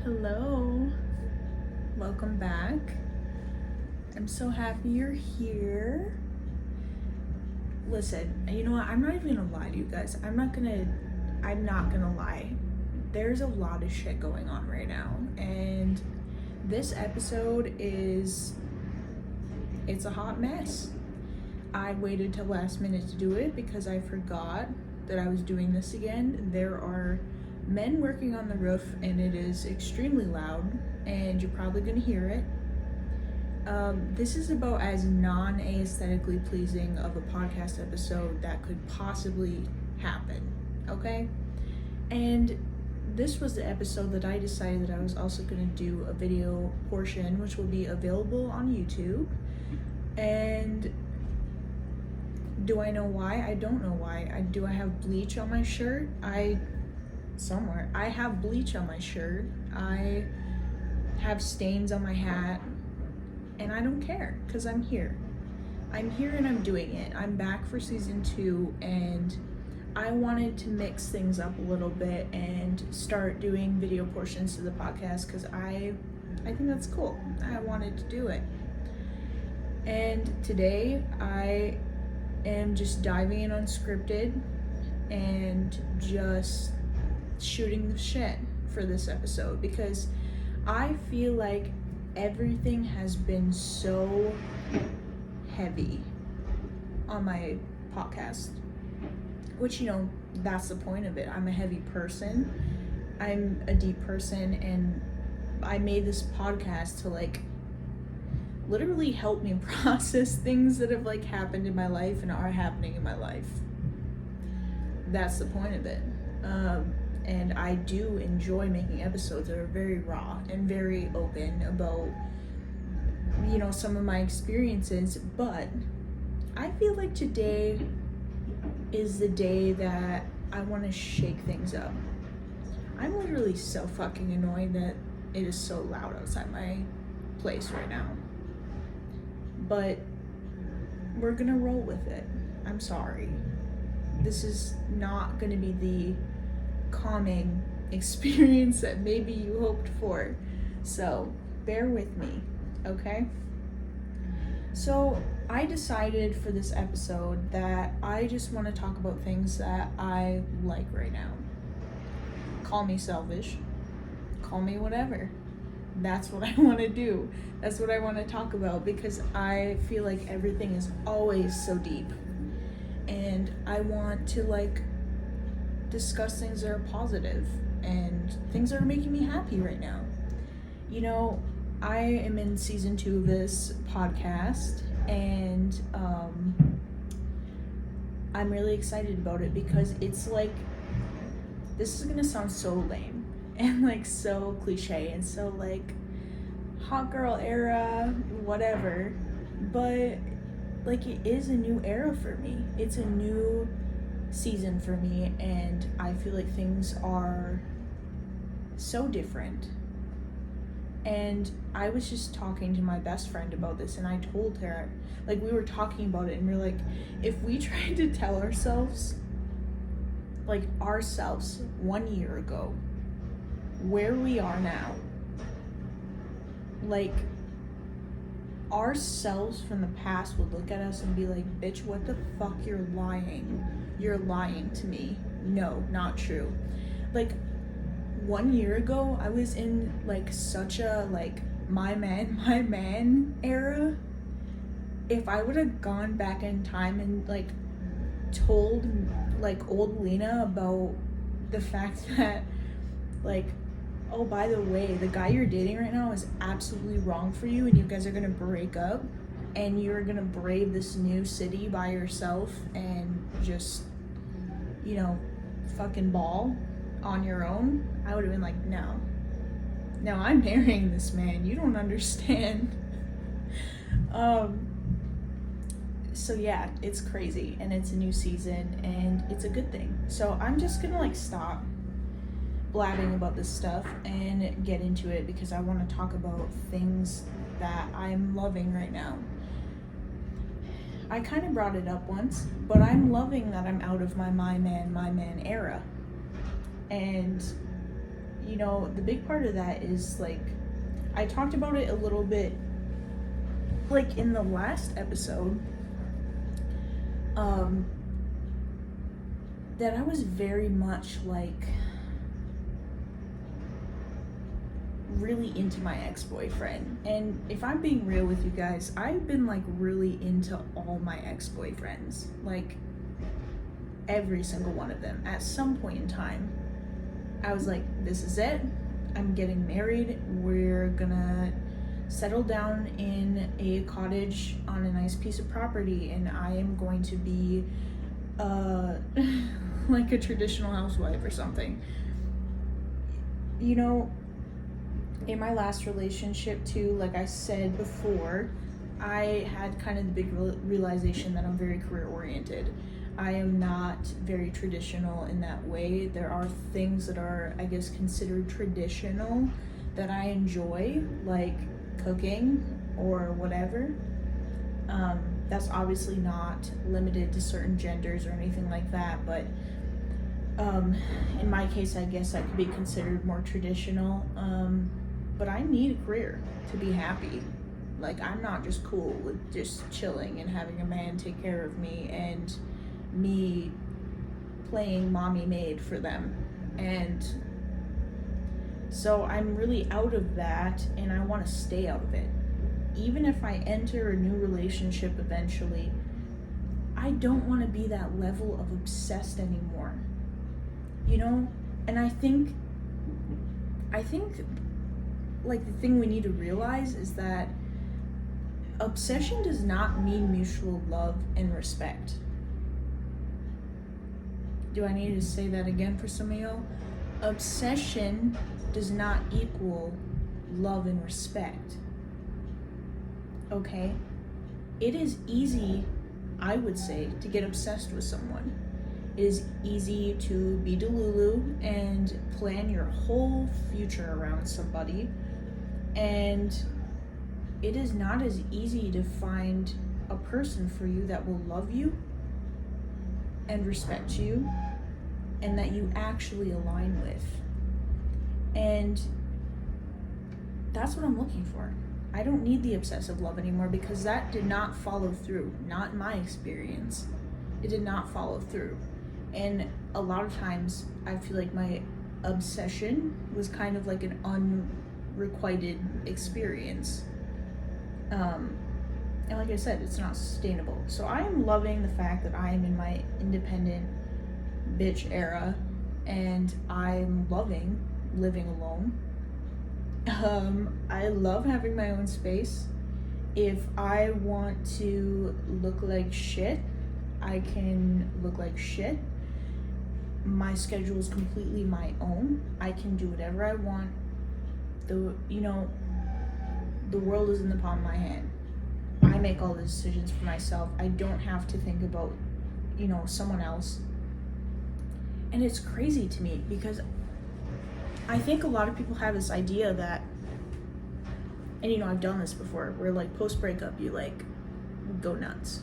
Hello, welcome back. I'm so happy you're here. Listen, you know what? I'm not even gonna lie to you guys. I'm not gonna lie. There's a lot of shit going on right now, and this episode it's a hot mess. I waited till last minute to do it because I forgot that I was doing this again. There are men working on the roof and it is extremely loud and you're probably gonna hear it. This is about as non-aesthetically pleasing of a podcast episode that could possibly happen, okay? And this was the episode that I decided that I was also gonna do a video portion, which will be available on YouTube. And do I know why? I don't know why. Do I have bleach on my shirt? I have bleach on my shirt. I have stains on my hat. And I don't care, because I'm here. I'm here and I'm doing it. I'm back for season 2, and I wanted to mix things up a little bit and start doing video portions to the podcast, because I think that's cool. I wanted to do it. And today I am just diving in unscripted and just shooting the shit for this episode, because I feel like everything has been so heavy on my podcast, which, you know, that's the point of it. I'm a heavy person. I'm a deep person, and I made this podcast to literally help me process things that have happened in my life and are happening in my life. That's the point of it. And I do enjoy making episodes that are very raw and very open about, you know, some of my experiences, but I feel like today is the day that I want to shake things up. I'm literally so fucking annoyed that it is so loud outside my place right now. But we're gonna roll with it. I'm sorry. This is not gonna be the calming experience that maybe you hoped for. So bear with me, okay? So I decided for this episode that I just want to talk about things that I like right now. Call me selfish. Call me whatever. That's what I want to do. That's what I want to talk about, because I feel like everything is always so deep. And I want to discuss things that are positive and things that are making me happy right now. You know, I am in season 2 of this podcast, and I'm really excited about it, because it's this is gonna sound so lame and so cliche and so hot girl era, whatever, but it is a new era for me. It's a new season for me, and I feel like things are so different. And I was just talking to my best friend about this, and I told her, we were talking about it, and we're if we tried to tell ourselves 1 year ago where we are now, ourselves from the past would look at us and be bitch, what the fuck, you're lying to me. No, not true. 1 year ago, I was in such a my man era. If I would have gone back in time and told old Lena about the fact that oh, by the way, the guy you're dating right now is absolutely wrong for you, and you guys are gonna break up, and you're gonna brave this new city by yourself and just, you know, fucking ball on your own, I would have been no, I'm marrying this man, you don't understand. So yeah, it's crazy, and it's a new season, and it's a good thing. So I'm just gonna stop blabbing about this stuff and get into it, because I want to talk about things that I'm loving right now. I kind of brought it up once, but I'm loving that I'm out of my man era. And you know, the big part of that is, like, I talked about it a little bit, like, in the last episode, that I was very much, like, really into my ex-boyfriend. And if I'm being real with you guys, I've been, like, really into all my ex-boyfriends. Like, every single one of them. At some point in time, I was like, this is it. I'm getting married. We're gonna settle down in a cottage on a nice piece of property, and I am going to be like a traditional housewife or something. You know, in my last relationship too, like I said before, I had kind of the big realization that I'm very career oriented. I am not very traditional in that way. There are things that are, I guess, considered traditional that I enjoy, like cooking or whatever. That's obviously not limited to certain genders or anything like that, but in my case, I guess that could be considered more traditional. But I need a career to be happy. Like, I'm not just cool with just chilling and having a man take care of me and me playing mommy maid for them. And so I'm really out of that, and I want to stay out of it. Even if I enter a new relationship eventually, I don't want to be that level of obsessed anymore. You know? And I think like, the thing we need to realize is that obsession does not mean mutual love and respect. Do I need to say that again for some of y'all? Obsession does not equal love and respect. Okay? It is easy, I would say, to get obsessed with someone. It is easy to be delulu and plan your whole future around somebody. And it is not as easy to find a person for you that will love you and respect you and that you actually align with. And that's what I'm looking for. I don't need the obsessive love anymore, because that did not follow through. Not in my experience. It did not follow through. And a lot of times I feel like my obsession was kind of like an unrequited experience. And like I said, it's not sustainable. So I am loving the fact that I am in my independent bitch era, and I'm loving living alone. I love having my own space. If I want to look like shit, I can look like shit. My schedule is completely my own. I can do whatever I want. The world is in the palm of my hand. I make all the decisions for myself. I don't have to think about, someone else. And it's crazy to me, because I think a lot of people have this idea that, and I've done this before, where like post breakup you like go nuts.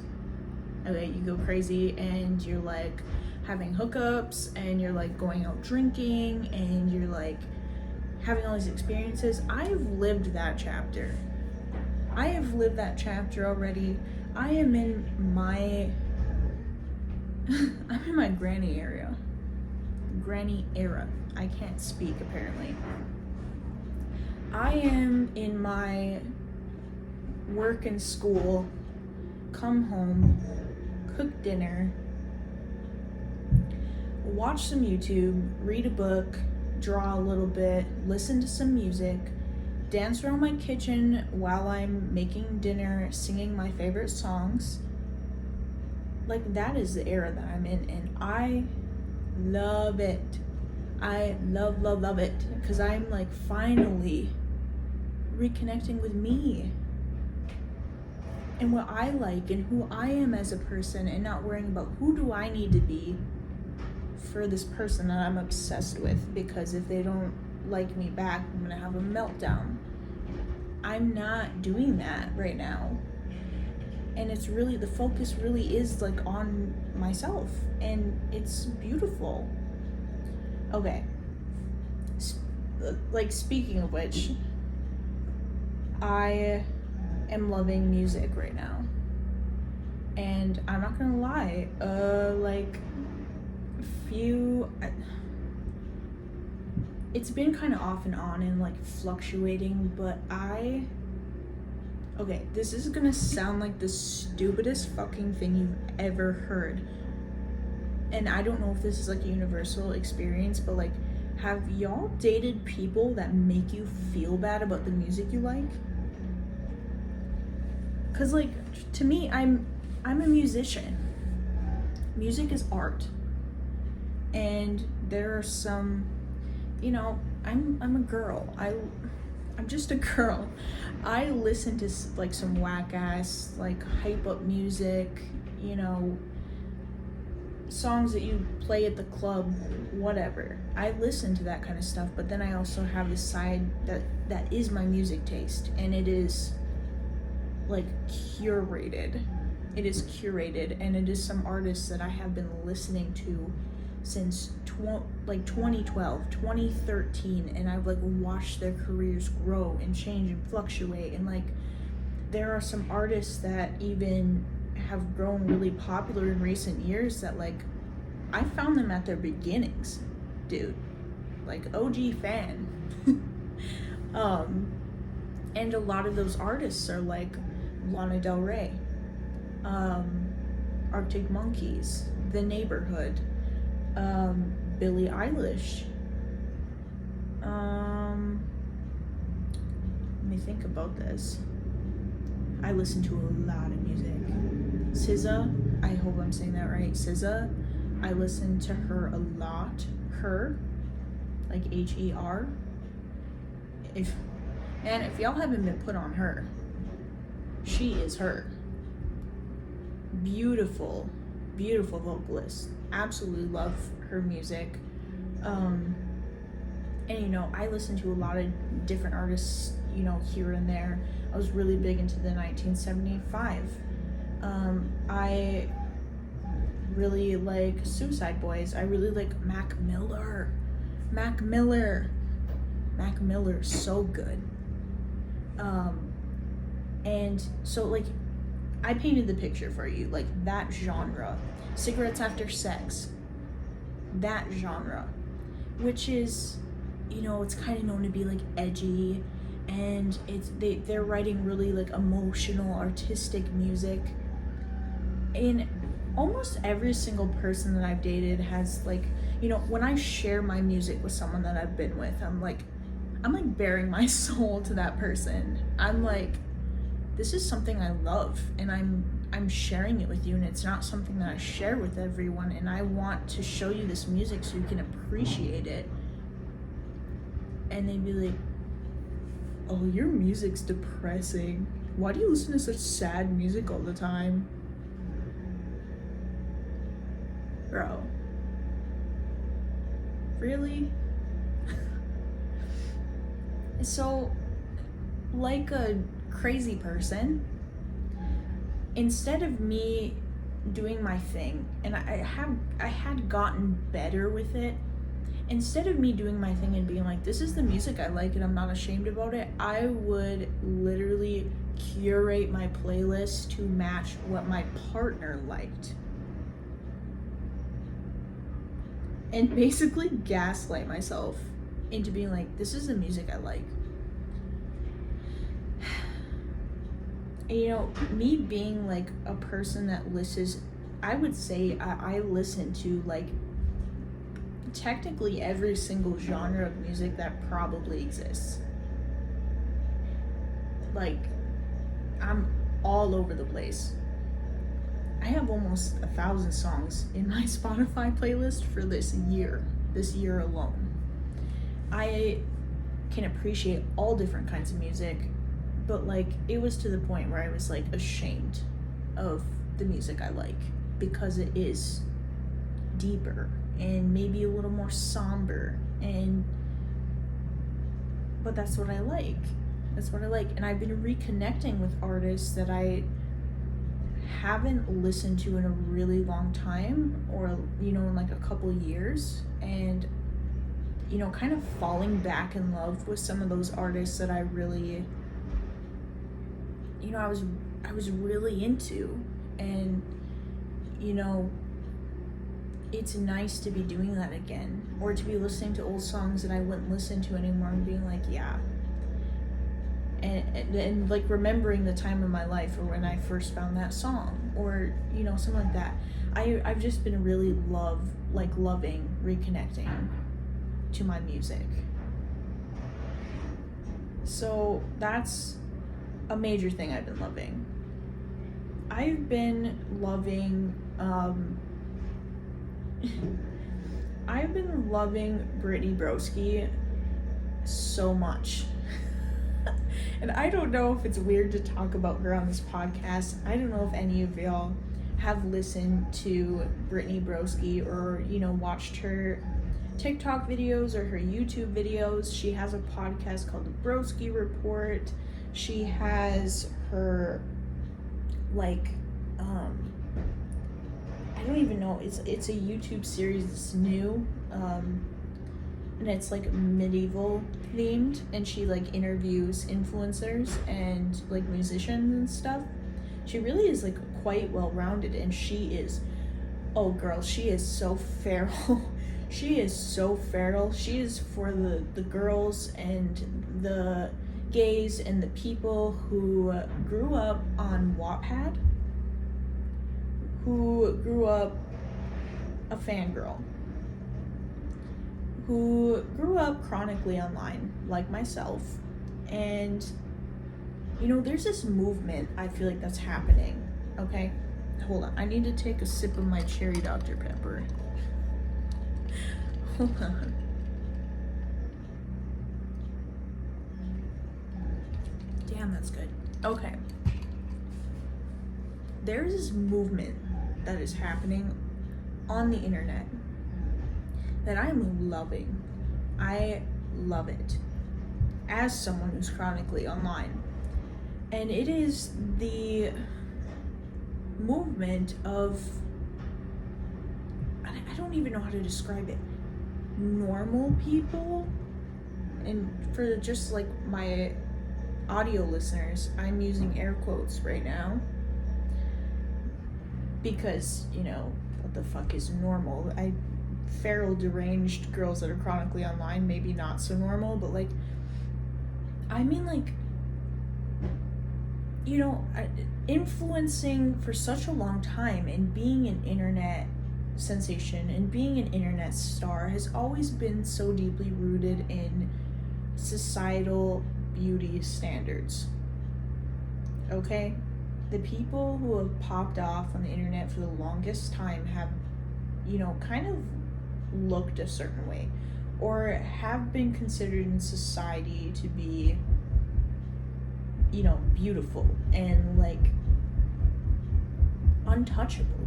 Okay, you go crazy and you're like having hookups and you're like going out drinking and you're like having all these experiences. I've lived that chapter. I have lived that chapter already. I am in my I'm in my granny era. I can't speak apparently. I am in my work and school, come home, cook dinner, watch some YouTube, read a book, draw a little bit, listen to some music, dance around my kitchen while I'm making dinner, singing my favorite songs. Like, that is the era that I'm in, and I love it. I love it, because I'm like finally reconnecting with me and what I like and who I am as a person, and not worrying about who do I need to be for this person that I'm obsessed with, because if they don't like me back, I'm gonna have a meltdown. I'm not doing that right now. And it's really, the focus really is like on myself, and it's beautiful. Okay, like, speaking of which, I am loving music right now. And I'm not gonna lie, it's been kind of off and on and like fluctuating, but okay, this is gonna sound like the stupidest fucking thing you've ever heard. And I don't know if this is like a universal experience, but like, have y'all dated people that make you feel bad about the music you like? Cause like, to me, I'm a musician. Music is art. And there are some, I'm a girl. I'm just a girl. I listen to like some whack ass, like hype up music, songs that you play at the club, whatever. I listen to that kind of stuff, but then I also have this side that is my music taste, and it is like curated. It is curated, and it is some artists that I have been listening to since 2012, 2013, and I've like watched their careers grow and change and fluctuate, and like there are some artists that even have grown really popular in recent years that like I found them at their beginnings, dude, like OG fan. And a lot of those artists are like Lana Del Rey, Arctic Monkeys, The Neighborhood, Billie Eilish. Let me think about this. I listen to a lot of music. SZA, I hope I'm saying that right. SZA, I listen to her a lot. Her, like Her. If y'all haven't been put on her, she is her. Beautiful, beautiful vocalist. Absolutely love her music. And I listen to a lot of different artists, here and there. I was really big into the 1975. I really like Suicide Boys. I really like Mac Miller. Mac Miller, so good. And so like, I painted the picture for you, like that genre, Cigarettes After Sex, that genre, which is, it's kind of known to be like edgy, and they're writing really like emotional, artistic music. And almost every single person that I've dated has like, when I share my music with someone that I've been with, I'm like bearing my soul to that person. I'm like, this is something I love, and I'm sharing it with you, and it's not something that I share with everyone, and I want to show you this music so you can appreciate it. And they'd be like, oh, your music's depressing. Why do you listen to such sad music all the time? Bro. Really? So, like a crazy person, instead of me doing my thing, and I had gotten better with it, instead of me doing my thing and being like, this is the music I like and I'm not ashamed about it, I would literally curate my playlist to match what my partner liked. And basically gaslight myself into being like, this is the music I like. And, me being like a person that listens, I would say I listen to like technically every single genre of music that probably exists. Like, I'm all over the place. I have almost 1,000 songs in my Spotify playlist for this year alone. I can appreciate all different kinds of music, but like, it was to the point where I was like ashamed of the music I like, because it is deeper and maybe a little more somber, but that's what I like. And I've been reconnecting with artists that I haven't listened to in a really long time, or in like a couple years, and kind of falling back in love with some of those artists that I really, I was really into. And, it's nice to be doing that again, or to be listening to old songs that I wouldn't listen to anymore and being like, yeah. And like remembering the time of my life or when I first found that song, or something like that. I've just been really loving reconnecting to my music. So that's a major thing I've been loving. I've been loving Brittany Broski so much. And I don't know if it's weird to talk about her on this podcast. I don't know if any of y'all have listened to Brittany Broski or, watched her TikTok videos or her YouTube videos. She has a podcast called The Broski Report. She has her, I don't even know, it's a YouTube series that's new, and it's medieval themed, and she interviews influencers and musicians and stuff. She really is quite well-rounded, and she is, oh girl, she is so feral. She is so feral. She is for the girls and the gays and the people who grew up on Wattpad, who grew up a fangirl, who grew up chronically online, like myself. And, there's this movement I feel like that's happening, okay? Hold on, I need to take a sip of my cherry Dr. Pepper. Hold on. Damn, that's good. Okay. There's this movement that is happening on the internet that I'm loving. I love it as someone who's chronically online. And it is the movement of, I don't even know how to describe it, normal people. And for just my audio listeners, I'm using air quotes right now because, what the fuck is normal? Feral, deranged girls that are chronically online, maybe not so normal, but influencing for such a long time and being an internet sensation and being an internet star has always been so deeply rooted in societal beauty standards. Okay? The people who have popped off on the internet for the longest time have, kind of looked a certain way, or have been considered in society to be, beautiful and untouchable.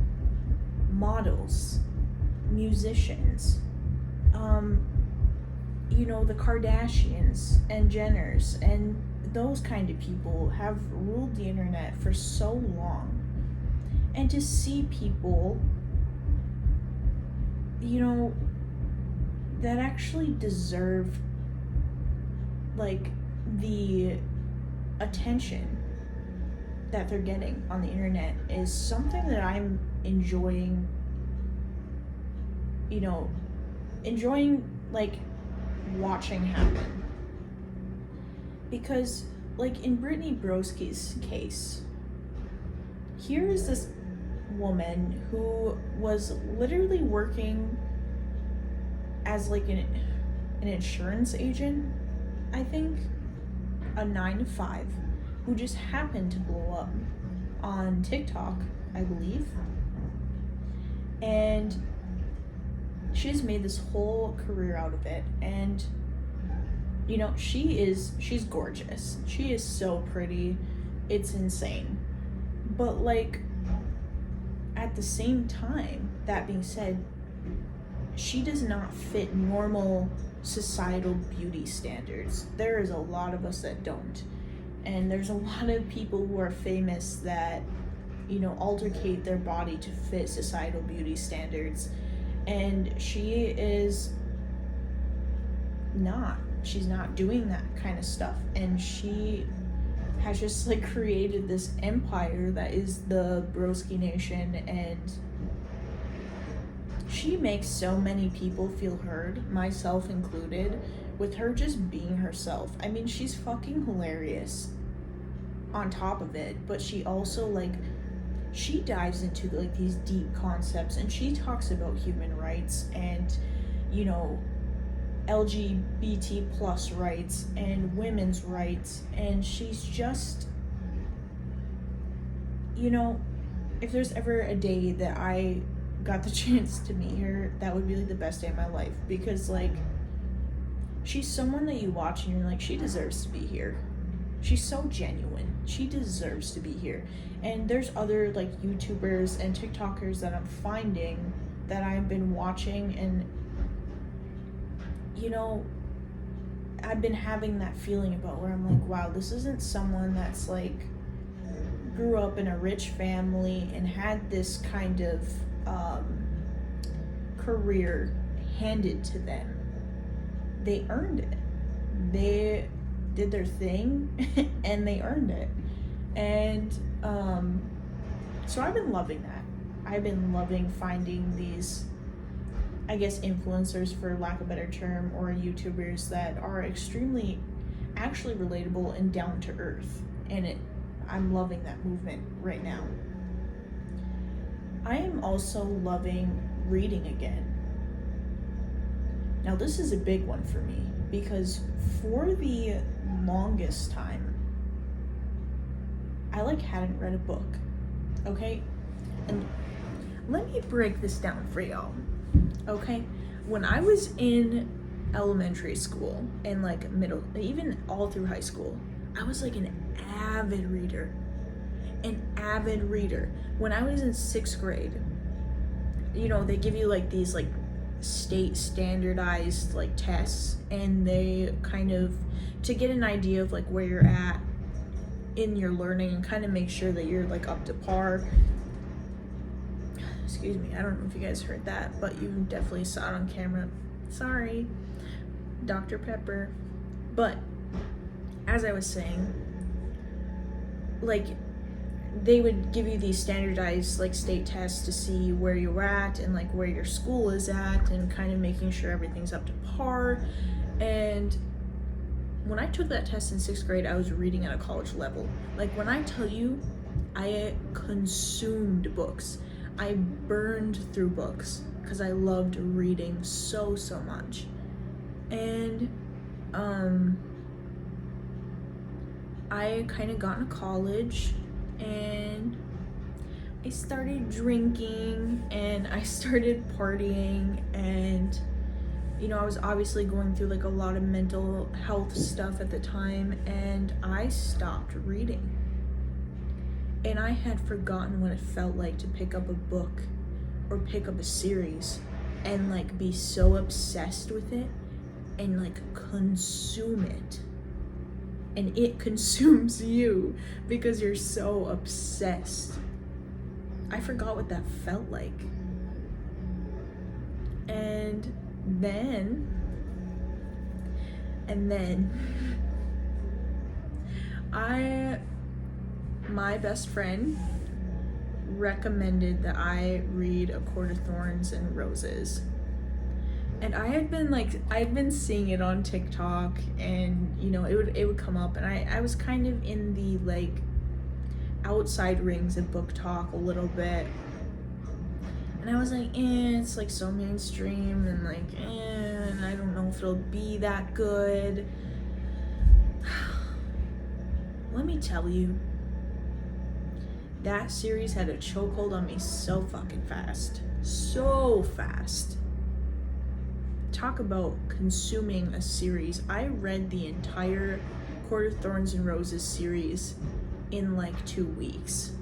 Models, musicians, the Kardashians and Jenners and those kind of people have ruled the internet for so long. And to see people, that actually deserve the attention that they're getting on the internet is something that I'm enjoying watching happen. Because in Brittany Broski's case, here is this woman who was literally working as an insurance agent, I think, a 9-to-5, who just happened to blow up on TikTok, I believe. And she's made this whole career out of it. And she's gorgeous. She is so pretty. It's insane. But at the same time, that being said, she does not fit normal societal beauty standards. There is a lot of us that don't. And there's a lot of people who are famous that, altercate their body to fit societal beauty standards. And she is not. She's not doing that kind of stuff. And she has just like created this empire that is the Broski Nation, and she makes so many people feel heard, myself included, with her just being herself. I mean, she's fucking hilarious on top of it, but she also like, she dives into like these deep concepts, and she talks about human rights and, you know, LGBT plus rights and women's rights, and she's just, you know, if there's ever a day that I got the chance to meet her, that would be like the best day of my life, because like, she's someone that you watch and you're like, she deserves to be here. She's so genuine. She deserves to be here. And there's other like YouTubers and TikTokers that I'm finding that I've been watching, and you know, I've been having that feeling about where I'm like, wow, this isn't someone that's like grew up in a rich family and had this kind of career handed to them. They earned it. They did their thing and they earned it. And so I've been loving that. I've been loving finding these, I guess, influencers, for lack of a better term, or YouTubers that are extremely actually relatable and down to earth. And I'm loving that movement right now. I am also loving reading again. Now this is a big one for me, because for the longest time, I like hadn't read a book, okay? And let me break this down for y'all, okay? When I was in elementary school and like middle, even all through high school, I was like an avid reader. When I was in 6th grade, you know, they give you like these like state standardized like tests, and they kind of, to get an idea of like where you're at in your learning and kind of make sure that you're like up to par. Excuse me, I don't know if you guys heard that, but you definitely saw it on camera. Sorry, Dr. Pepper. But as I was saying, like, they would give you these standardized like state tests to see where you're at and like where your school is at, and kind of making sure everything's up to par. And when I took that test in 6th grade, I was reading at a college level. Like, when I tell you, I consumed books. I burned through books because I loved reading so much. And I kind of got into college, and I started drinking and I started partying, and you know, I was obviously going through like a lot of mental health stuff at the time, and I stopped reading. And I had forgotten what it felt like to pick up a book or pick up a series and like be so obsessed with it and like consume it. And it consumes you because you're so obsessed. I forgot what that felt like. And then my best friend recommended that I read A Court of Thorns and Roses. And I'd been seeing it on TikTok, and you know, it would come up, and I was kind of in the like outside rings of book talk a little bit. And I was like, it's like so mainstream, and like, and I don't know if it'll be that good. Let me tell you, that series had a chokehold on me so fucking fast. So fast. Talk about consuming a series. I read the entire Court of Thorns and Roses series in like 2 weeks.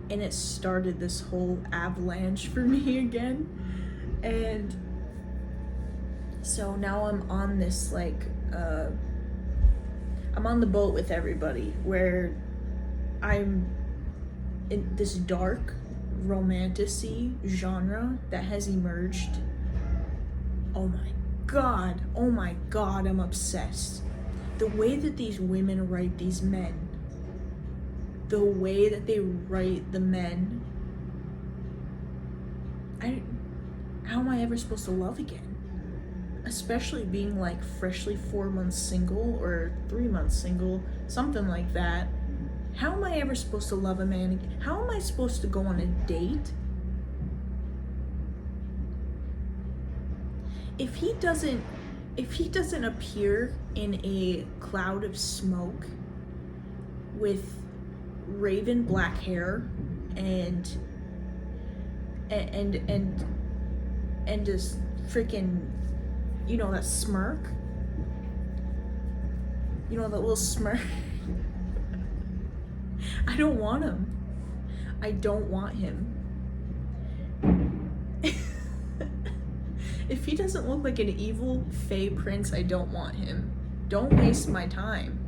And it started this whole avalanche for me again. And so now I'm on this like, I'm on the boat with everybody, where I'm in this dark romantasy genre that has emerged. Oh my God, oh my God, I'm obsessed. The way that these women write these men, the way that they write the men, how am I ever supposed to love again? Especially being like freshly 4 months single or 3 months single, something like that. How am I ever supposed to love a man again? How am I supposed to go on a date if he doesn't appear in a cloud of smoke with raven black hair and just freaking, you know, that smirk, you know, that little smirk. I don't want him. I don't want him. If he doesn't look like an evil fey prince, I don't want him. Don't waste my time.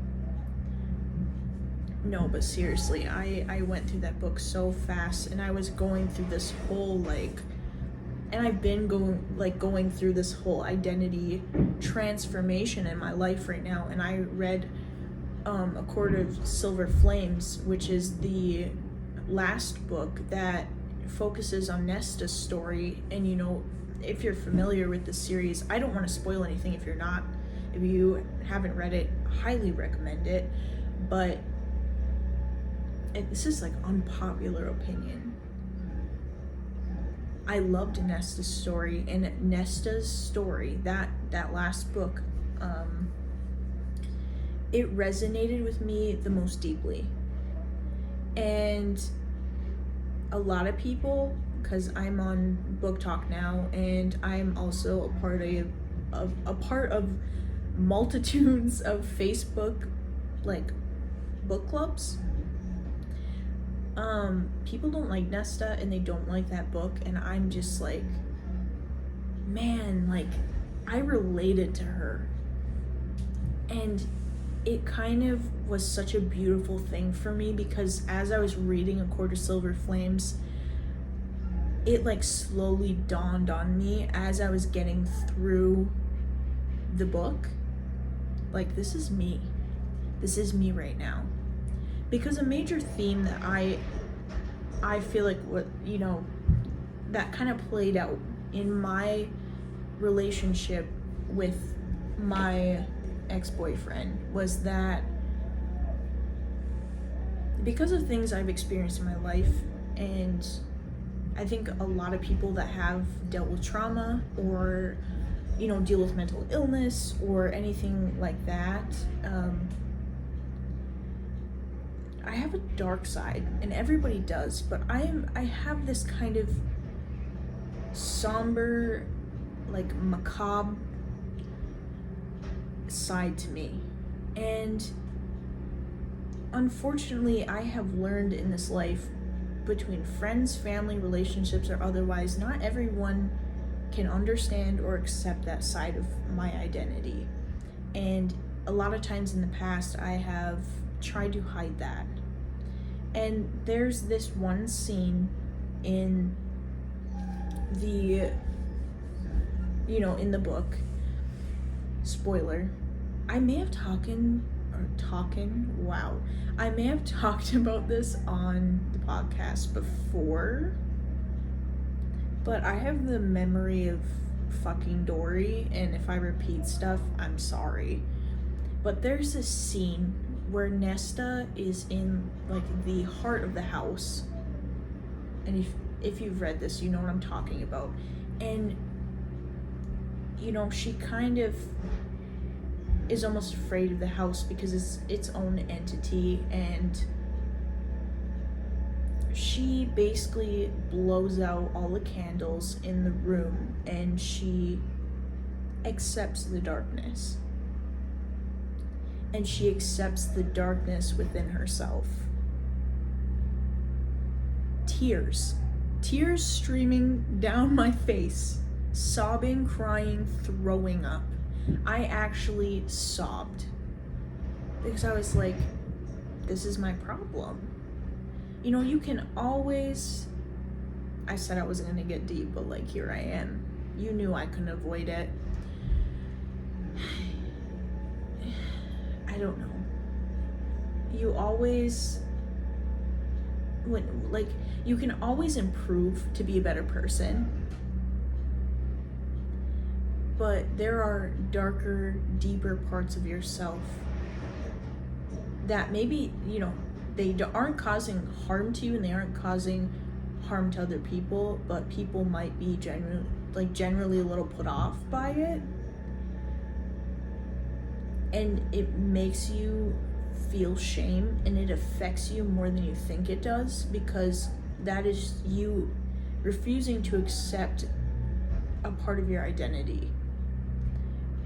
No, but seriously, I went through that book so fast, and I was going through this whole and I've been going through this whole identity transformation in my life right now. And I read A Court of Silver Flames, which is the last book that focuses on Nesta's story. And you know, if you're familiar with the series, I don't want to spoil anything if you're not. If you haven't read it, highly recommend it. But this is like unpopular opinion. I loved Nesta's story, and Nesta's story, that last book, it resonated with me the most deeply. And a lot of people, because I'm on Book Talk now, and I'm also a part of multitudes of Facebook like book clubs. People don't like Nesta, and they don't like that book, and I'm just like, man, like, I related to her. And it kind of was such a beautiful thing for me, because as I was reading A Court of Silver Flames, it like slowly dawned on me as I was getting through the book, like, this is me right now. Because a major theme that I feel like, what, you know, that kind of played out in my relationship with my ex-boyfriend was that because of things I've experienced in my life, and I think a lot of people that have dealt with trauma or, you know, deal with mental illness or anything like that, I have a dark side, and everybody does, but I have this kind of somber, like, macabre side to me. And unfortunately, I have learned in this life, between friends, family, relationships, or otherwise, not everyone can understand or accept that side of my identity. And a lot of times in the past, I have tried to hide that. And there's this one scene in the, you know, in the book, spoiler, I may have talked about this on the podcast before, but I have the memory of fucking Dory, and if I repeat stuff, I'm sorry. But there's this scene where Nesta is in like the heart of the house, and if you've read this, you know what I'm talking about. And you know, she kind of is almost afraid of the house because it's its own entity, and she basically blows out all the candles in the room, and she accepts the darkness. And she accepts the darkness within herself. Tears streaming down my face, sobbing, crying, throwing up. I actually sobbed because I was like, this is my problem. You know, you can always, I said I wasn't gonna get deep, but like, here I am. You knew I couldn't avoid it. I don't know. You always, you can always improve to be a better person, but there are darker, deeper parts of yourself that maybe, they aren't causing harm to you and they aren't causing harm to other people, but people might be generally a little put off by it. And it makes you feel shame, and it affects you more than you think it does, because that is you refusing to accept a part of your identity.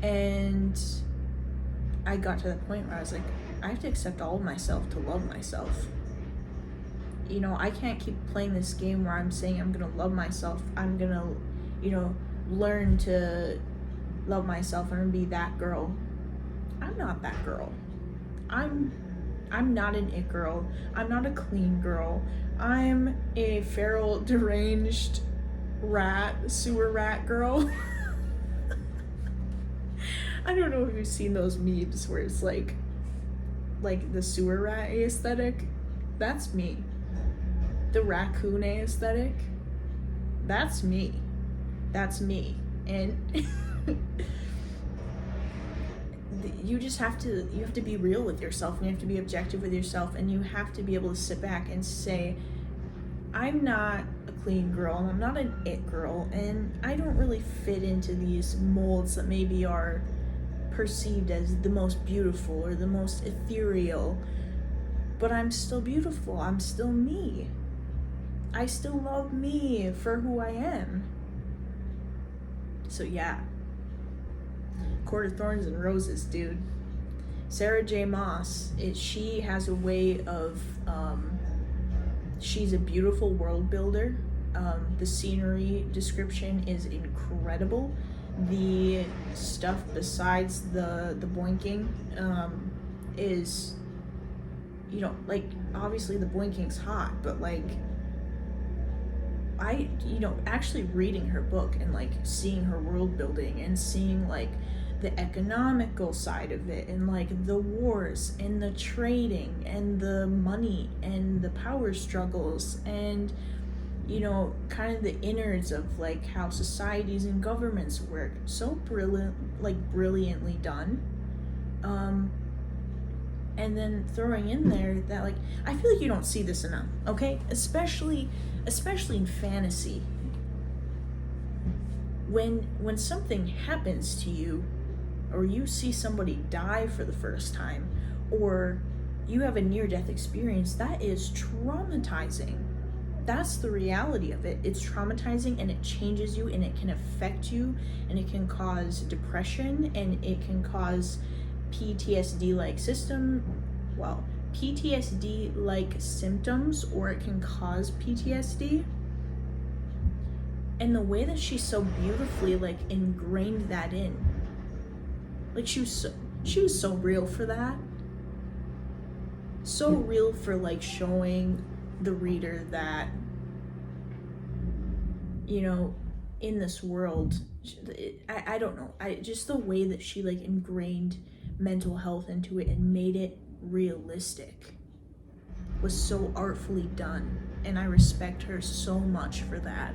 And I got to the point where I was like, I have to accept all of myself to love myself. I can't keep playing this game where I'm saying I'm gonna love myself. I'm gonna, learn to love myself. I'm gonna be that girl. I'm not that girl. I'm not an it girl. I'm not a clean girl. I'm a feral, deranged sewer rat girl. I don't know if you've seen those memes where it's like the sewer rat aesthetic. That's me. The raccoon aesthetic. That's me. And you have to be real with yourself, and you have to be objective with yourself, and you have to be able to sit back and say, I'm not a clean girl, I'm not an it girl, and I don't really fit into these molds that maybe are perceived as the most beautiful or the most ethereal, but I'm still beautiful. I'm still me. I still love me for who I am. So yeah, Court of Thorns and Roses, dude. Sarah J. Maas, she has a way of, she's a beautiful world builder. The scenery description is incredible. The stuff besides the boinking is, obviously the boinking's hot, but actually reading her book and seeing her world building and seeing the economical side of it, and the wars and the trading and the money and the power struggles, and kind of the innards of how societies and governments work. So brilliantly done. And then throwing in there that I feel like you don't see this enough, okay? Especially in fantasy. When something happens to you, or you see somebody die for the first time, or you have a near-death experience, that is traumatizing. That's the reality of it. It's traumatizing, and it changes you, and it can affect you, and it can cause depression, and it can cause PTSD-like symptoms, or it can cause PTSD. And the way that she so beautifully ingrained that in, she was so real for that. So real for showing the reader that, in this world, I don't know, just the way that she ingrained mental health into it and made it realistic was so artfully done, and I respect her so much for that.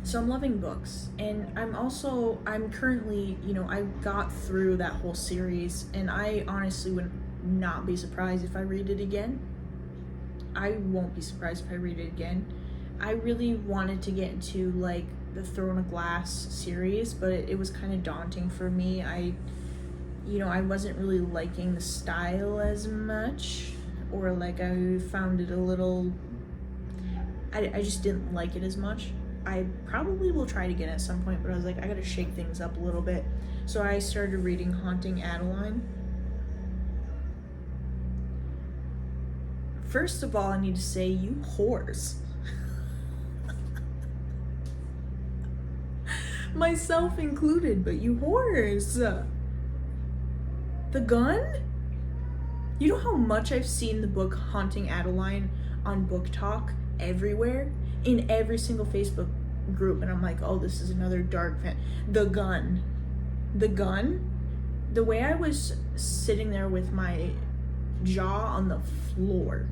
So I'm loving books, and I'm currently, I got through that whole series, and I honestly would not be surprised if I read it again. I won't be surprised if I read it again. I really wanted to get into the Throne of Glass series, but it was kind of daunting for me. I wasn't really liking the style as much, or I found it a little, I just didn't like it as much. I probably will try it again at some point, but I was like, I gotta shake things up a little bit. So I started reading Haunting Adeline. First of all, I need to say, you whores. Myself included, but you whores. The gun? You know how much I've seen the book Haunting Adeline on Book Talk everywhere? In every single Facebook group, and I'm like, oh, this is another dark fan. The gun. the way I was sitting there with my jaw on the floor,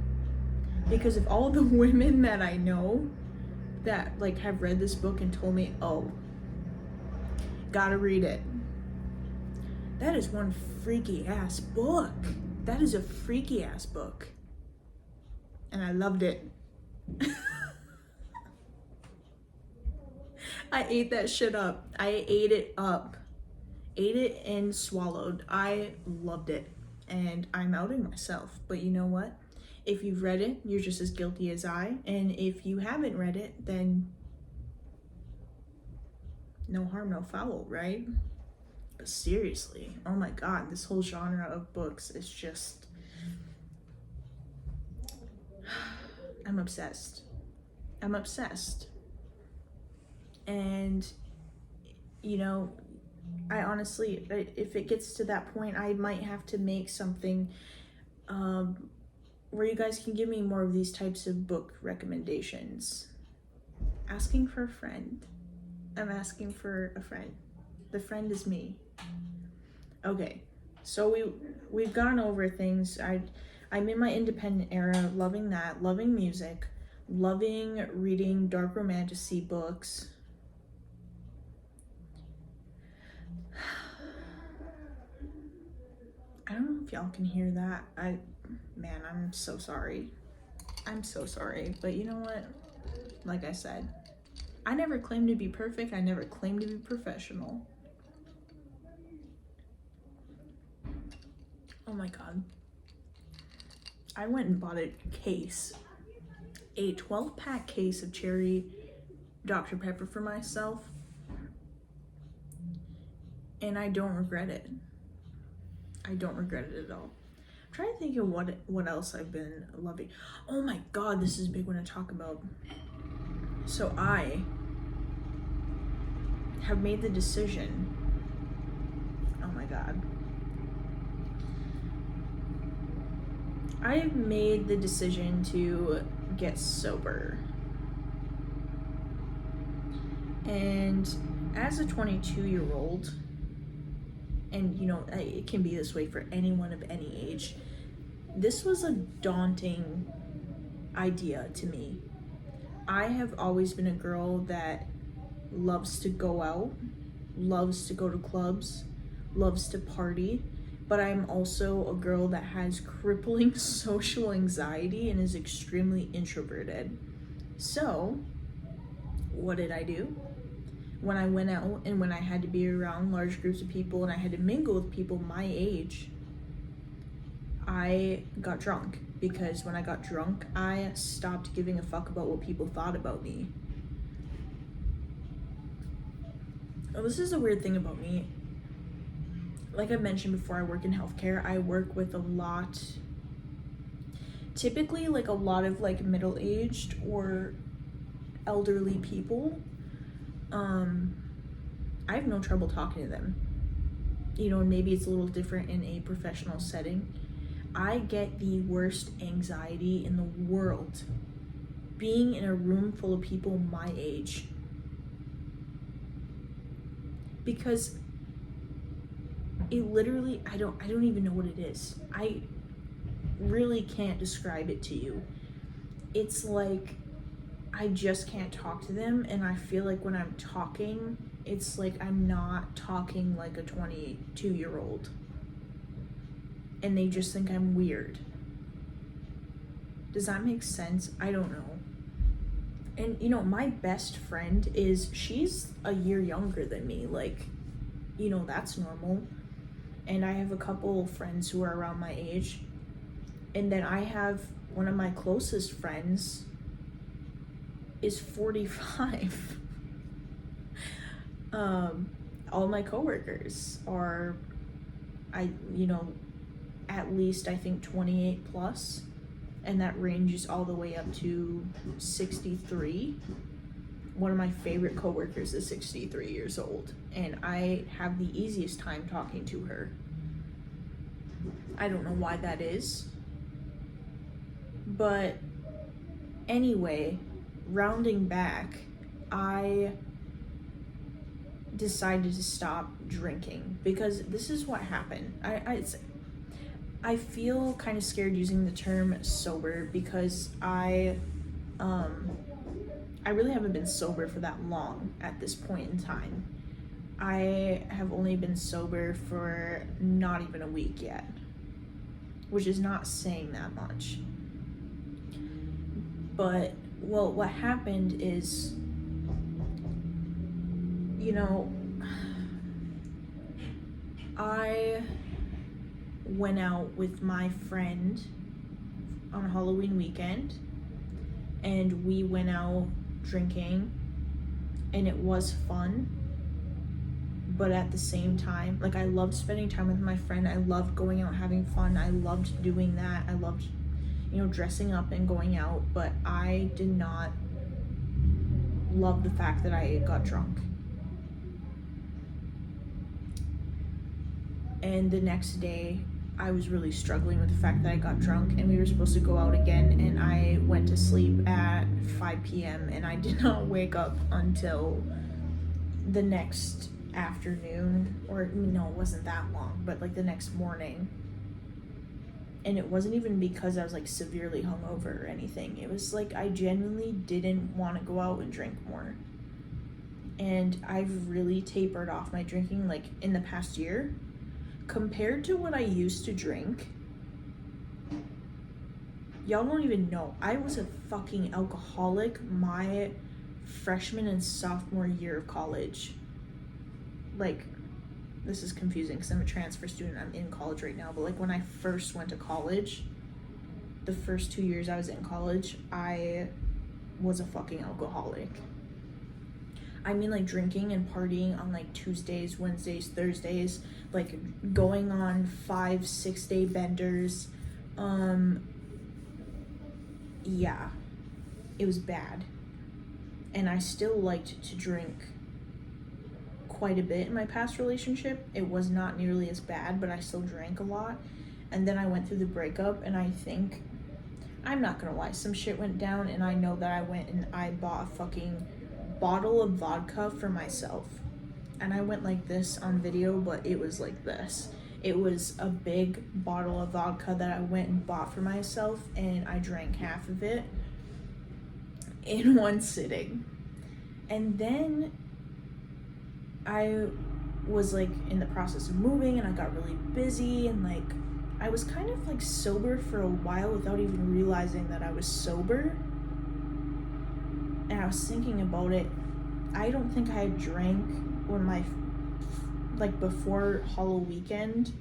because of all the women that I know that like have read this book and told me, oh, gotta read it. That is one freaky ass book. That is a freaky ass book. And I loved it. I ate that shit up. I ate it up. Ate it and swallowed. I loved it. And I'm outing myself. But you know what? If you've read it, you're just as guilty as I. And if you haven't read it, then no harm, no foul, right? But seriously, oh my god, this whole genre of books is just... I'm obsessed. I'm obsessed. And, you know, I honestly, if it gets to that point, I might have to make something where you guys can give me more of these types of book recommendations. Asking for a friend. I'm asking for a friend. The friend is me. Okay, so we've gone over things. I'm in my independent era, loving that, loving music, loving reading dark romantasy books. I don't know if y'all can hear that. Man, I'm so sorry. I'm so sorry. But you know what? Like I said, I never claimed to be perfect. I never claimed to be professional. Oh my god. I went and bought a 12-pack case of cherry Dr. Pepper for myself. And I don't regret it. I don't regret it at all. I'm trying to think of what else I've been loving. Oh my god, this is a big one to talk about. So I have made the decision. Oh my god. I have made the decision to get sober. And as a 22-year-old, and you know, it can be this way for anyone of any age, this was a daunting idea to me. I have always been a girl that loves to go out, loves to go to clubs, loves to party, but I'm also a girl that has crippling social anxiety and is extremely introverted. So, what did I do? When I went out and when I had to be around large groups of people and I had to mingle with people my age, I got drunk. Because when I got drunk, I stopped giving a fuck about what people thought about me. Oh, this is a weird thing about me. Like I mentioned before, I work in healthcare. I work with typically like a lot of like middle-aged or elderly people. I have no trouble talking to them. You know, maybe it's a little different in a professional setting. I get the worst anxiety in the world being in a room full of people my age. Because it literally, I don't even know what it is. I really can't describe it to you. It's like I just can't talk to them, and I feel like when I'm talking, it's like I'm not talking like a 22-year-old. And they just think I'm weird. Does that make sense? I don't know. And you know, my best friend she's a year younger than me. Like, you know, that's normal. And I have a couple friends who are around my age. And then I have one of my closest friends is 45. All my coworkers are, at least I think 28 plus, and that ranges all the way up to 63. One of my favorite coworkers is 63 years old, and I have the easiest time talking to her. I don't know why that is. But anyway, rounding back, I decided to stop drinking, because this is what happened. I feel kind of scared using the term sober, because I really haven't been sober for that long at this point in time. I have only been sober for not even a week yet, which is not saying that much. But, well, what happened is, you know, I went out with my friend on Halloween weekend, and we went out drinking, and it was fun. But at the same time, like, I loved spending time with my friend. I loved going out having fun. I loved doing that. I loved, dressing up and going out. But I did not love the fact that I got drunk. And the next day, I was really struggling with the fact that I got drunk, and we were supposed to go out again, and I went to sleep at 5 p.m. and I did not wake up until the next afternoon, or no, it wasn't that long, but like the next morning. And it wasn't even because I was like severely hungover or anything. It was like I genuinely didn't want to go out and drink more. And I've really tapered off my drinking like in the past year. Compared to what I used to drink, y'all don't even know. I was a fucking alcoholic my freshman and sophomore year of college. Like, this is confusing because I'm a transfer student. I'm in college right now. But like when I first went to college, the first 2 years I was in college, I was a fucking alcoholic. I mean, like, drinking and partying on like Tuesdays, Wednesdays, Thursdays, like going on 5-6 day benders. Yeah, it was bad. And I still liked to drink quite a bit in my past relationship. It was not nearly as bad, but I still drank a lot. And then I went through the breakup, and I think, I'm not gonna lie, some shit went down, and I know that I went and I bought a fucking bottle of vodka for myself. And I went like this on video, but it was like this. It was a big bottle of vodka that I went and bought for myself, and I drank half of it in one sitting. And then I was like in the process of moving, and I got really busy, and like I was kind of like sober for a while without even realizing that I was sober. And I was thinking about it. I don't think I had drank before Halloween weekend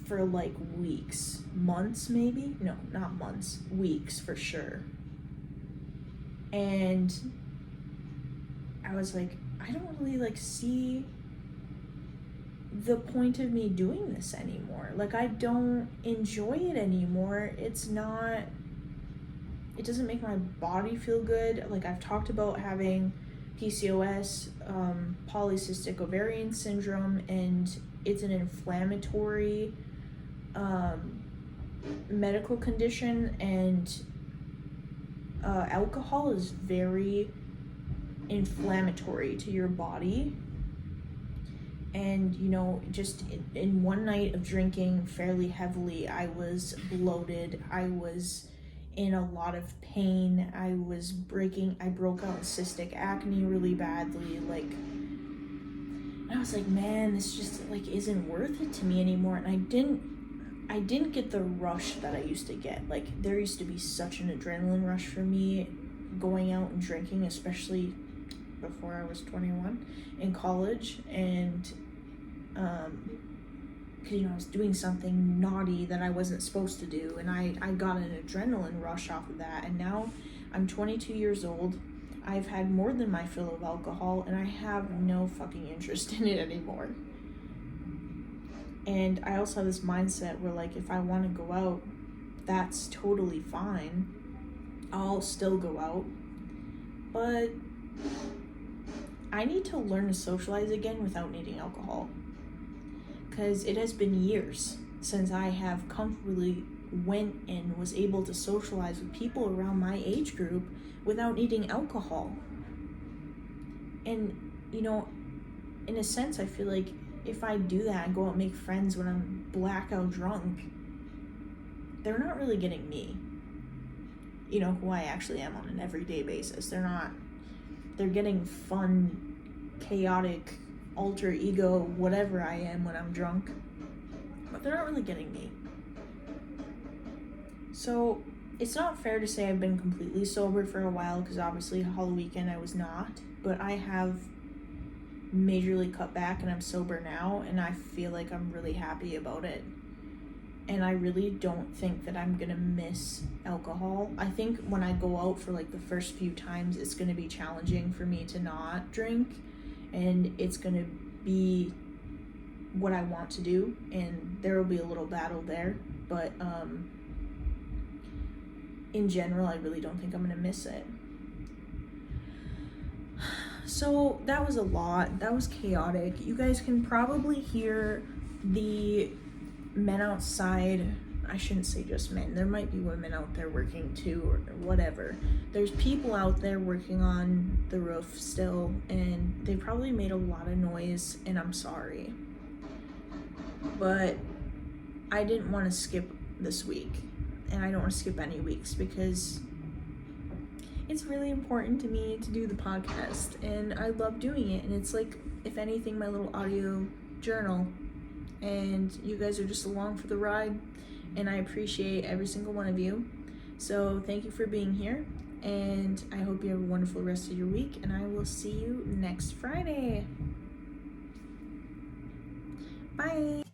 for like weeks, months maybe. No, not months, weeks for sure. And I was like, I don't really like see the point of me doing this anymore. Like, I don't enjoy it anymore. It doesn't make my body feel good. Like, I've talked about having PCOS, polycystic ovarian syndrome, and it's an inflammatory medical condition, and alcohol is very inflammatory to your body. And just in one night of drinking fairly heavily, I was bloated, I was in a lot of pain, I broke out cystic acne really badly, like, and I was like, man, this just like isn't worth it to me anymore. And I didn't get the rush that I used to get. Like, there used to be such an adrenaline rush for me going out and drinking, especially before I was 21 in college. And because I was doing something naughty that I wasn't supposed to do, and I got an adrenaline rush off of that. And now I'm 22 years old. I've had more than my fill of alcohol, and I have no fucking interest in it anymore. And I also have this mindset where, like, if I want to go out, that's totally fine. I'll still go out. But I need to learn to socialize again without needing alcohol. Because it has been years since I have comfortably went and was able to socialize with people around my age group without needing alcohol. And, in a sense, I feel like if I do that and go out and make friends when I'm blackout drunk, they're not really getting me. You know, who I actually am on an everyday basis. They're getting fun, chaotic, alter ego, whatever I am when I'm drunk. But they're not really getting me. So it's not fair to say I've been completely sober for a while, because obviously Halloween weekend I was not. But I have majorly cut back and I'm sober now, and I feel like I'm really happy about it. And I really don't think that I'm gonna miss alcohol. I think when I go out for like the first few times, it's gonna be challenging for me to not drink, and it's gonna be what I want to do, and there will be a little battle there. But in general, I really don't think I'm gonna miss it. So that was a lot. That was chaotic. You guys can probably hear the men outside. I shouldn't say just men. There might be women out there working too, or whatever. There's people out there working on the roof still, and they probably made a lot of noise, and I'm sorry. But I didn't want to skip this week, and I don't want to skip any weeks, because it's really important to me to do the podcast, and I love doing it. And it's like, if anything, my little audio journal, and you guys are just along for the ride, and I appreciate every single one of you. So thank you for being here, and I hope you have a wonderful rest of your week, and I will see you next Friday. Bye.